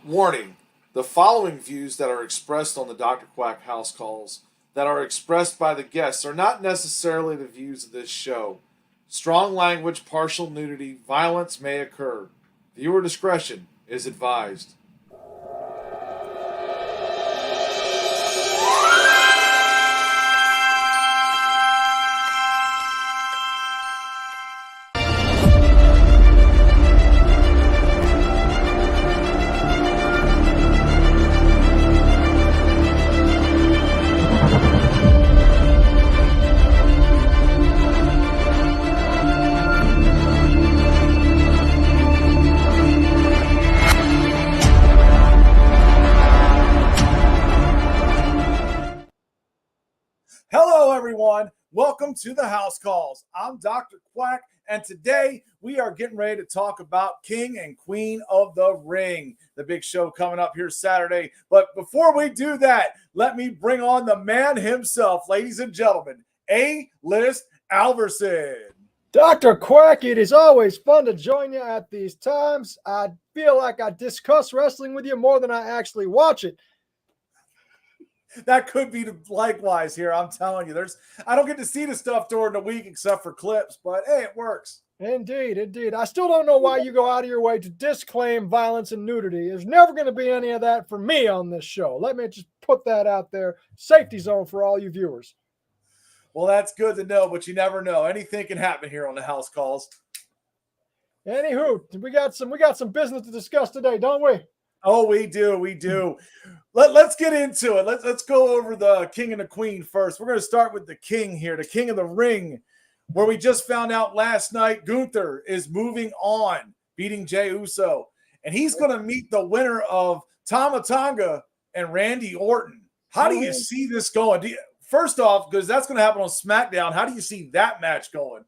Warning: the following views that are expressed on the Dr. Quack house calls that are expressed by the guests are not necessarily the views of this show. Strong language, partial nudity, violence may occur. Viewer discretion is advised. Hello, everyone. Welcome to the House Calls. I'm Dr. Quack, and today we are getting ready to talk about King and Queen of the Ring, the big show coming up here Saturday. But before we do that, let me bring on the man himself, ladies and gentlemen, A-List Alverson. Dr. Quack, it is always fun to join you at these times. I feel like I discuss wrestling with you more than I actually watch it. That could be likewise here. I'm telling you, I don't get to see the stuff during the week except for clips, but hey, it works. Indeed, indeed. I still don't know why you go out of your way to disclaim violence and nudity. There's never going to be any of that for me on this show. Let me just put that out there. Safety zone for all you viewers. Well, that's good to know, but you never know. Anything can happen here on the House Calls. Anywho, we got some business to discuss today, don't we? Oh, we do. Let's get into it. Let's go over the King and the Queen first. We're going to start with the King here, the King of the Ring, where we just found out last night Gunther is moving on, beating Jey Uso, and he's going to meet the winner of Tama Tonga and Randy Orton. How do you see this going? First off, because that's going to happen on SmackDown, how do you see that match going?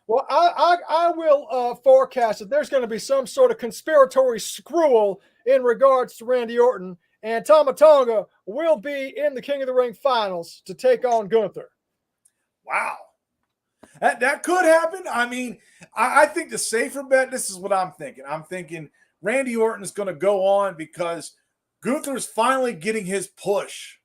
Well, I will forecast that there's going to be some sort of conspiratory screw in regards to Randy Orton, and Tama Tonga will be in the King of the Ring finals to take on Gunther. Wow. That could happen. I mean, I think the safer bet, this is what I'm thinking. I'm thinking Randy Orton is going to go on because Gunther's finally getting his push.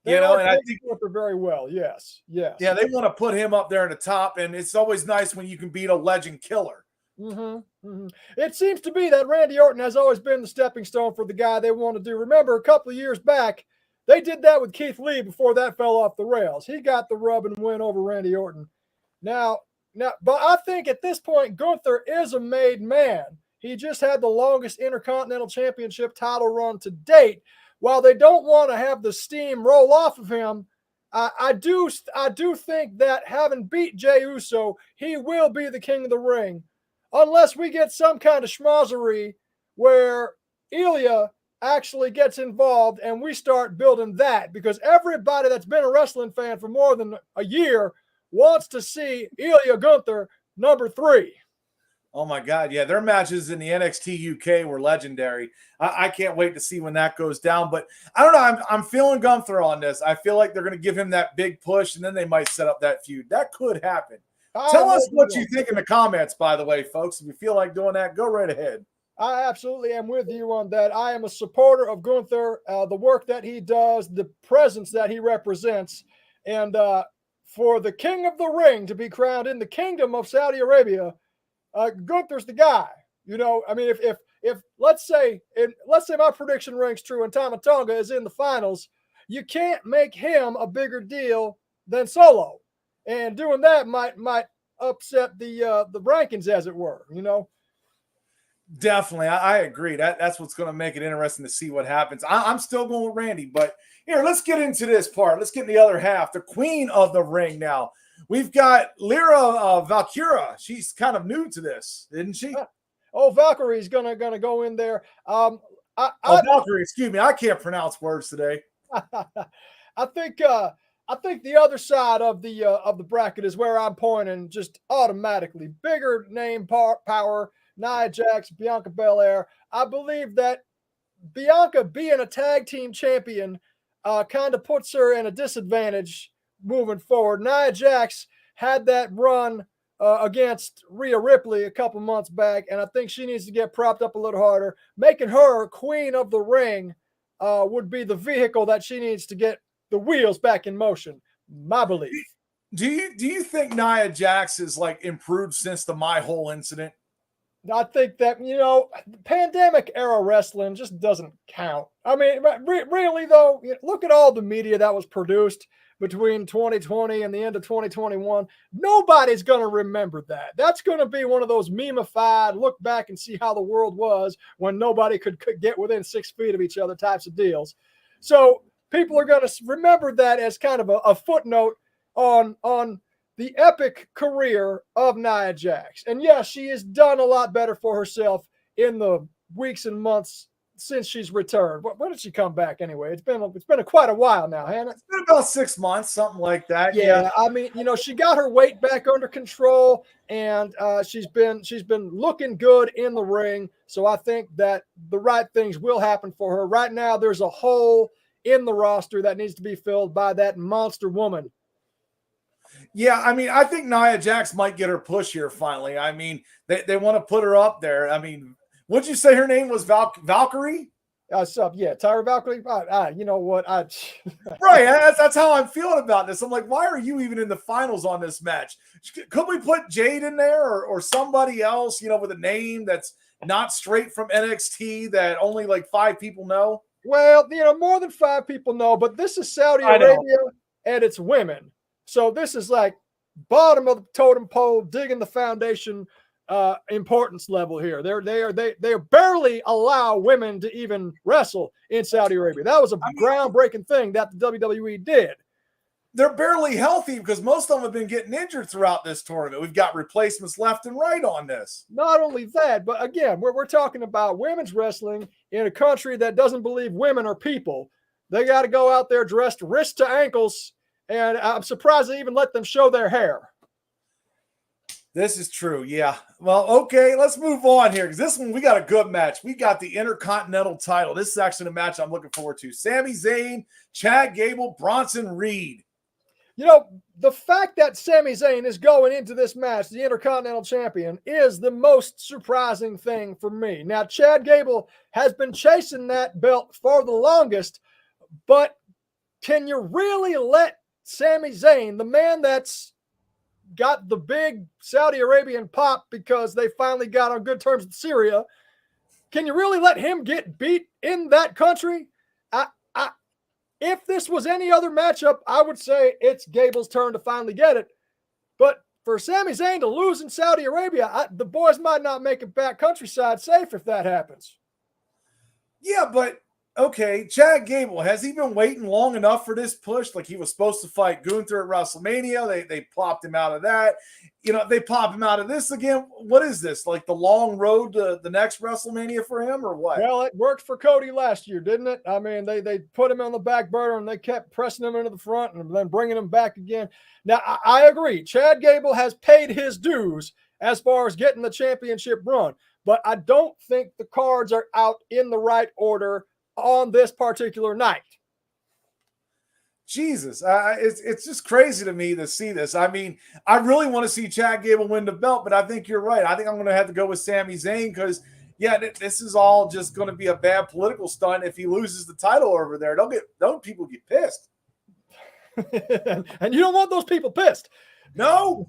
And I think Gunther very well. Yes. Yeah, they want to put him up there in the top, and it's always nice when you can beat a legend killer. It seems to be that Randy Orton has always been the stepping stone for the guy they want to do. Remember, a couple of years back, they did that with Keith Lee before that fell off the rails. He got the rub and win over Randy Orton. Now, but I think at this point, Gunther is a made man. He just had the longest Intercontinental Championship title run to date. While they don't want to have the steam roll off of him, I do think that having beat Jey Uso, he will be the King of the Ring, unless we get some kind of schmozzery where Ilya actually gets involved and we start building that, because everybody that's been a wrestling fan for more than a year wants to see Ilya Gunther number 3. Oh, my God. Yeah, their matches in the NXT UK were legendary. I can't wait to see when that goes down. But I don't know. I'm feeling Gunther on this. I feel like they're going to give him that big push, and then they might set up that feud. That could happen. Tell us what you think in the comments, by the way, folks. If you feel like doing that, go right ahead. I absolutely am with you on that. I am a supporter of Gunther, the work that he does, the presence that he represents. And for the King of the Ring to be crowned in the Kingdom of Saudi Arabia, Gunther's the guy. I mean, if let's say my prediction rings true and Tama Tonga is in the finals, you can't make him a bigger deal than Solo, and doing that might upset the rankings, as it were. Definitely, I agree. That's what's going to make it interesting to see what happens. I'm still going with Randy, but here, let's get into this part. Let's get in the other half, the Queen of the Ring now. We've got Lyra Valkyria. She's kind of new to this, isn't she? Oh, Valkyrie's gonna go in there. Valkyrie. Excuse me. I can't pronounce words today. I think the other side of the bracket is where I'm pointing just automatically. Bigger name power, Nia Jax, Bianca Belair. I believe that Bianca being a tag team champion kind of puts her in a disadvantage moving forward. Nia Jax had that run against Rhea Ripley a couple months back, and I think she needs to get propped up a little harder. Making her queen of the ring would be the vehicle that she needs to get the wheels back in motion. My belief. Do you think Nia Jax is like improved since the My Whole incident? I think that, pandemic era wrestling just doesn't count. I mean, really though, look at all the media that was produced between 2020 and the end of 2021. Nobody's going to remember that. That's going to be one of those meme-ified, look back and see how the world was when nobody could get within 6 feet of each other types of deals. So people are going to remember that as kind of a footnote on the epic career of Nia Jax. And yes, she has done a lot better for herself in the weeks and months since she's returned. When did she come back anyway? It's been quite a while now, hasn't it? It's been about 6 months, something like that. Yeah. I mean, she got her weight back under control, and she's been looking good in the ring. So I think that the right things will happen for her. Right now, there's a hole in the roster that needs to be filled by that monster woman. Yeah, I mean, I think Nia Jax might get her push here finally. I mean, they want to put her up there. I mean, what'd you say her name was? Valkyrie? Tyra Valkyrie. You know what? Right, that's how I'm feeling about this. I'm like, why are you even in the finals on this match? Could we put Jade in there or somebody else, with a name that's not straight from NXT that only like 5 people know? Well, more than 5 people know, but this is Saudi Arabia and it's women. So this is like bottom of the totem pole, digging the foundation importance level here. They barely allow women to even wrestle in Saudi Arabia. That was a groundbreaking thing that the WWE did. They're barely healthy because most of them have been getting injured throughout this tournament. We've got replacements left and right on this. Not only that, but again, we're talking about women's wrestling in a country that doesn't believe women are people. They got to go out there dressed wrist to ankles. And I'm surprised they even let them show their hair. This is true. Yeah. Well, okay, let's move on here because this one, we got a good match. We got the Intercontinental title. This is actually a match I'm looking forward to. Sami Zayn, Chad Gable, Bronson Reed. The fact that Sami Zayn is going into this match, the Intercontinental Champion, is the most surprising thing for me. Now, Chad Gable has been chasing that belt for the longest, but can you really let Sami Zayn, the man that's got the big Saudi Arabian pop because they finally got on good terms with Syria, can you really let him get beat in that country? If this was any other matchup, I would say it's Gable's turn to finally get it. But for Sami Zayn to lose in Saudi Arabia, the boys might not make it back countryside safe if that happens. Yeah, but okay, Chad Gable, has he been waiting long enough for this push? Like he was supposed to fight Gunther at WrestleMania. They plopped him out of that. They pop him out of this again. What is this? Like the long road to the next WrestleMania for him or what? Well, it worked for Cody last year, didn't it? I mean, they put him on the back burner and they kept pressing him into the front and then bringing him back again. Now, I agree. Chad Gable has paid his dues as far as getting the championship run, but I don't think the cards are out in the right order on this particular night. Jesus, it's just crazy to me to see this. I mean, I really want to see Chad Gable win the belt, but I think you're right. I think I'm going to have to go with Sami Zayn because, this is all just going to be a bad political stunt if he loses the title over there. Don't people get pissed. And you don't want those people pissed. No.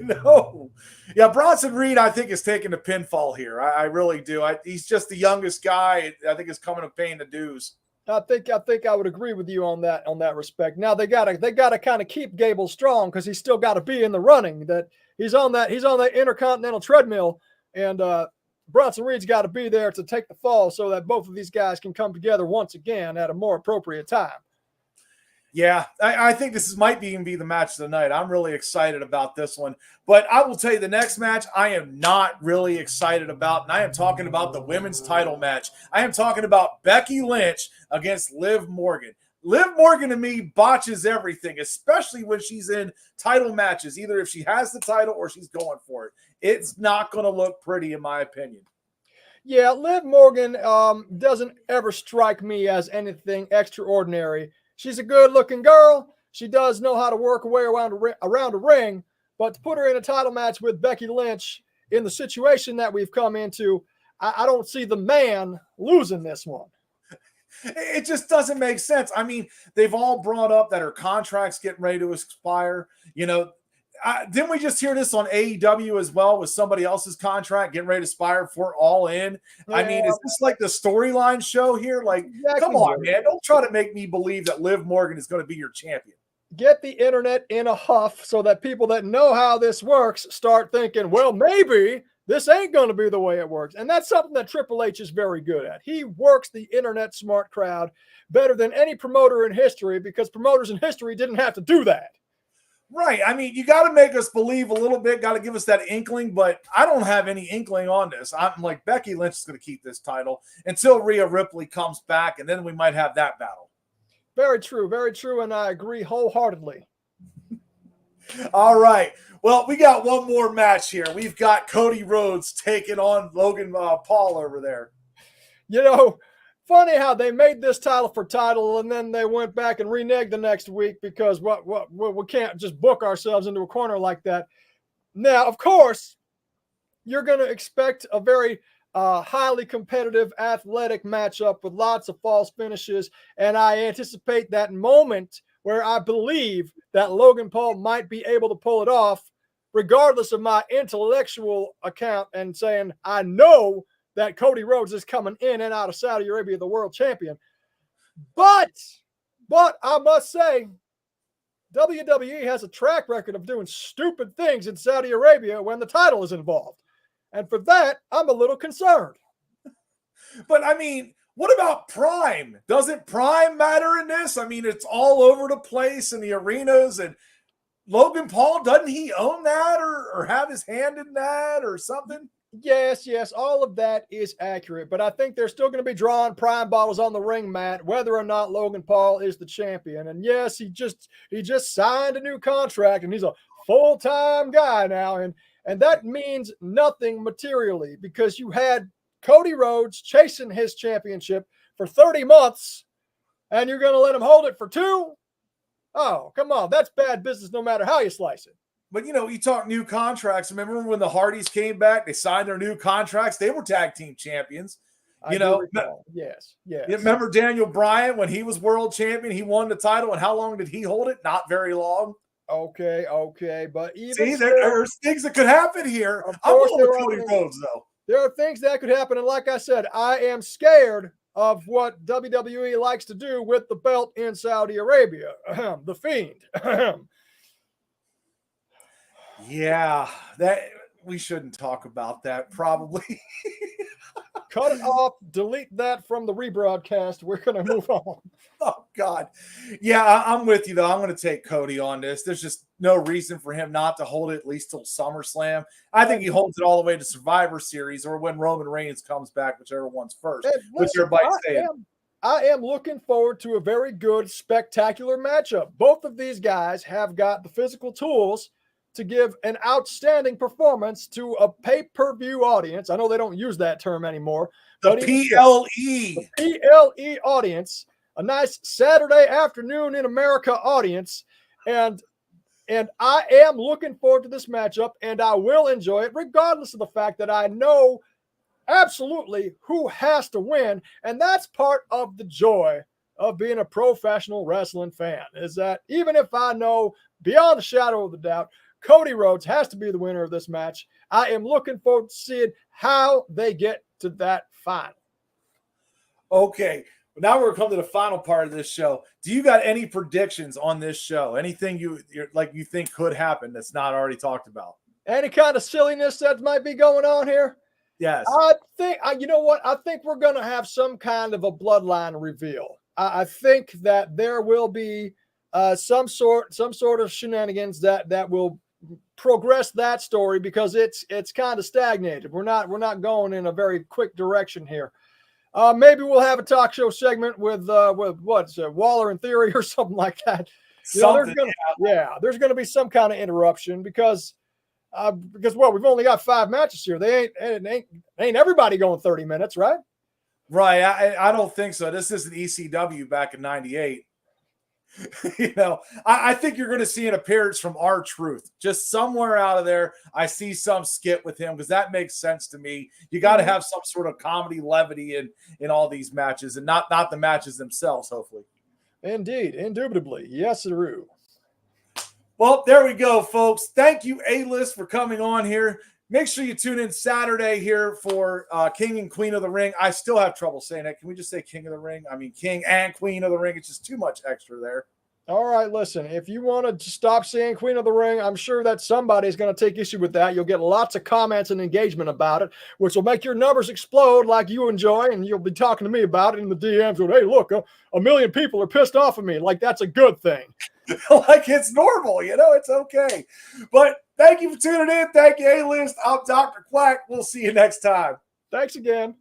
No. Yeah, Bronson Reed, I think, is taking the pinfall here. I really do. He's just the youngest guy. I think it's coming of paying the dues. I think I would agree with you on that respect. Now they gotta kind of keep Gable strong because he's still got to be in the running. That he's on that Intercontinental treadmill, and Bronson Reed's got to be there to take the fall so that both of these guys can come together once again at a more appropriate time. Yeah, I think this might even be the match of the night. I'm really excited about this one. But I will tell you the next match I am not really excited about, and I am talking about the women's title match. I am talking about Becky Lynch against Liv Morgan. Liv Morgan, to me, botches everything, especially when she's in title matches, either if she has the title or she's going for it. It's not going to look pretty, in my opinion. Yeah, Liv Morgan doesn't ever strike me as anything extraordinary. She's a good-looking girl. She does know how to work her way around a ring, But to put her in a title match with Becky Lynch in the situation that we've come into, I don't see the man losing this one. It just doesn't make sense. I mean, they've all brought up that her contract's getting ready to expire. Didn't we just hear this on AEW as well with somebody else's contract getting ready to expire for All In? Yeah. I mean, is this like the storyline show here? Like, exactly. Come on, man. Don't try to make me believe that Liv Morgan is going to be your champion. Get the internet in a huff so that people that know how this works start thinking, well, maybe this ain't going to be the way it works. And that's something that Triple H is very good at. He works the internet smart crowd better than any promoter in history, because promoters in history didn't have to do that. Right. I mean, you got to make us believe a little bit, got to give us that inkling, but I don't have any inkling on this. I'm like, Becky Lynch is going to keep this title until Rhea Ripley comes back, and then we might have that battle. Very true, and I agree wholeheartedly. All right. Well, we got one more match here. We've got Cody Rhodes taking on Logan Paul over there. Funny how they made this title for title, and then they went back and reneged the next week because we can't just book ourselves into a corner like that. Now, of course, you're going to expect a very highly competitive, athletic matchup with lots of false finishes, and I anticipate that moment where I believe that Logan Paul might be able to pull it off, regardless of my intellectual account and saying I know that Cody Rhodes is coming in and out of Saudi Arabia, the world champion. But I must say, WWE has a track record of doing stupid things in Saudi Arabia when the title is involved. And for that, I'm a little concerned. But I mean, what about Prime? Doesn't Prime matter in this? I mean, it's all over the place in the arenas, and Logan Paul, doesn't he own that or have his hand in that or something? Yes, all of that is accurate, but I think they're still going to be drawing Prime bottles on the ring mat, whether or not Logan Paul is the champion. And yes, he just signed a new contract, and he's a full-time guy now, and that means nothing materially, because you had Cody Rhodes chasing his championship for 30 months, and you're going to let him hold it for 2? Oh, come on. That's bad business no matter how you slice it. But, you talk new contracts. Remember when the Hardys came back, they signed their new contracts? They were tag team champions. Yes. Remember Daniel Bryan when he was world champion? He won the title, and how long did he hold it? Not very long. Okay. But even there's things that could happen here. I'm going with Cody Rhodes, though. There are things that could happen, and like I said, I am scared of what WWE likes to do with the belt in Saudi Arabia. The Fiend. Yeah, that we shouldn't talk about that, probably. Cut it off, delete that from the rebroadcast. We're going to move on. Oh, God. Yeah, I'm with you, though. I'm going to take Cody on this. There's just no reason for him not to hold it at least till SummerSlam. I think he holds it all the way to Survivor Series or when Roman Reigns comes back, whichever one's first. Which everybody's saying. I am looking forward to a very good, spectacular matchup. Both of these guys have got the physical tools to give an outstanding performance to a pay-per-view audience. I know they don't use that term anymore. The PLE. The PLE audience, a nice Saturday afternoon in America audience. And I am looking forward to this matchup, and I will enjoy it, regardless of the fact that I know absolutely who has to win. And that's part of the joy of being a professional wrestling fan, is that even if I know beyond a shadow of a doubt Cody Rhodes has to be the winner of this match, I am looking forward to seeing how they get to that final. Okay, now we're coming to the final part of this show. Do you got any predictions on this show? Anything you think could happen that's not already talked about? Any kind of silliness that might be going on here? Yes. I think, you know what? I think we're going to have some kind of a bloodline reveal. I think that there will be some sort of shenanigans that will progress that story, because it's kind of stagnated. We're not going in a very quick direction here. Maybe we'll have a talk show segment with Waller in Theory or something like that. There's going to be some kind of interruption because we've only got 5 matches here. They ain't everybody going 30 minutes, right? Right. I don't think so. This isn't ECW back in '98. I think you're going to see an appearance from R-Truth just somewhere out of there. I see some skit with him because that makes sense to me. You got to have some sort of comedy levity in all these matches, and not the matches themselves, hopefully. Indeed, indubitably. Yes, sir. Well, there we go, folks. Thank you, A-List, for coming on here. Make sure you tune in Saturday here for King and Queen of the Ring. I still have trouble saying it. Can we just say King of the Ring? I mean, King and Queen of the Ring. It's just too much extra there. All right, listen, if you want to stop saying Queen of the Ring, I'm sure that somebody's going to take issue with that. You'll get lots of comments and engagement about it, which will make your numbers explode like you enjoy, and you'll be talking to me about it in the DMs with, hey, look, a million people are pissed off at me. Like, that's a good thing. Like, it's normal, it's okay. But thank you for tuning in. Thank you, A-List. I'm Dr. Quack. We'll see you next time. Thanks again.